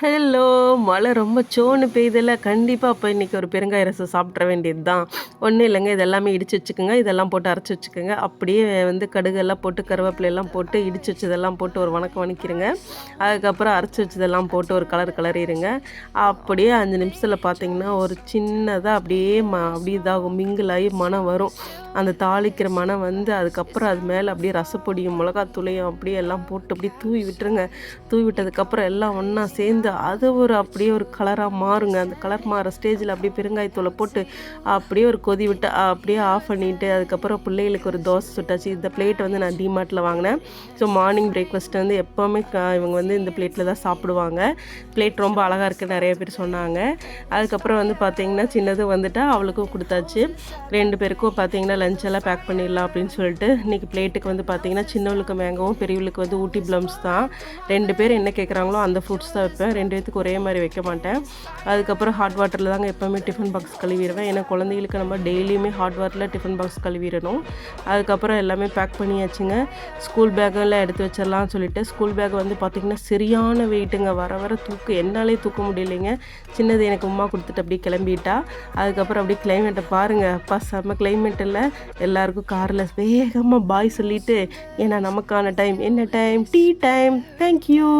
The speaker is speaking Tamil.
ஹலோ! மழை ரொம்ப சோன்னு பெய்யுதுல்ல, கண்டிப்பா அப்ப இன்னைக்கு ஒரு பெருங்காய ரசம் சாப்பிட்ற வேண்டியது தான். ஒண்ணும் இல்லங்க, இது எல்லாமே இடிச்சு வச்சுக்கோங்க. இதெல்லாம் போட்டு அரைச்சு வச்சுக்கோங்க. அப்படியே வந்து கடுகெல்லாம் போட்டு, கருவேப்பிலை எல்லாம் போட்டு, இடிச்சு வச்சதெல்லாம் போட்டு ஒரு வணக்கிருங்க. அதுக்கப்புறம் அரைச்சு வச்சதெல்லாம் போட்டு ஒரு கலரிருங்க. அப்படியே 5 நிமிஷத்துல பார்த்தீங்கன்னா, ஒரு சின்னதா அப்படியே இதாகும் மிங்கிள் ஆகி மணம் வரும். அந்த தாளிக்கிற மணம் வந்து அதுக்கப்புறம் அது மேல அப்படியே ரசப்பொடியும், மிளகாத்தூளையும் அப்படியே எல்லாம் போட்டு அப்படியே தூவி விட்டுருங்க. தூவி விட்டதுக்கப்புறம் எல்லாம் ஒண்ணா சேர்ந்து அது அப்படியே ஒரு கலரா மாறுங்க. அந்த கலர் மாறுற ஸ்டேஜ்ல அப்படியே பெருங்காயத்தூள போட்டு அப்படியே ஒரு கொதி விட்டு அப்படியே ஆஃப் பண்ணிட்டு, அதுக்கப்புறம் பிள்ளைகளுக்கு ஒரு தோசை சுட்டாச்சு. இந்த பிளேட் வந்து நான் டிமார்ட்ல வாங்கினேன். ஸோ மார்னிங் பிரேக்ஃபாஸ்ட் வந்து எப்பவுமே இவங்க வந்து இந்த பிளேட்ல தான் சாப்பிடுவாங்க. பிளேட் ரொம்ப அழகா இருக்குன்னு நெறைய பேர் சொன்னாங்க. அதுக்கப்புறம் வந்து பார்த்தீங்கன்னா, சின்னது வந்துட்டா அவளுக்கும் குடுத்தாச்சு. 2 பேருக்கும் பார்த்தீங்கன்னா, லஞ்ச் எல்லாம் பேக் பண்ணிடலாம் அப்படின்னு சொல்லிட்டு, இன்னைக்கு பிளேட்டுக்கு வந்து பார்த்தீங்கன்னா, சின்னவளுக்கு மேங்கோவும், பெரியவளுக்கு வந்து ஊட்டி பிளம்ஸ் தான். 2 பேர் என்ன கேட்குறாங்களோ அந்த ஃப்ரூட்ஸ் தான் வைப்பேன். 2 பேத்துக்கு ஒரே மாரி வைக்க மாட்டேன். அதுக்கப்புறம் ஹாட் வாட்டர்ல தாங்க எப்பவுமே டிஃபன் பாக்ஸ் கழுவிருவேன். ஏன்னா குழந்தைகளுக்கு நம்ம டெய்லியுமே ஹாட் வாட்டர்ல டிஃபன் பாக்ஸ் கழுவிறணும். அதுக்கப்புறம் எல்லாமே பேக் பண்ணியாச்சுங்க. ஸ்கூல் பேக்கெல்லாம் எடுத்து வச்சிடலாம்னு சொல்லிட்டு, ஸ்கூல் பேக் வந்து பார்த்திங்கன்னா சரியான வெயிட்டுங்க. வர வர என்னாலே தூக்க முடியலைங்க. சின்னது எனக்கு உம்மா குடுத்துட்டு அப்படியே கிளம்பிட்டா. அதுக்கப்புறம் அப்படியே கிளைமேட்டை பாருங்க. அப்பா செம்ம கிளைமேட் இல்ல. எல்லாருக்கும் கார்ல வேகமா பாய் சொல்லிட்டு, ஏன்னா நமக்கான டைம் என்ன time? Tea time. Thank you.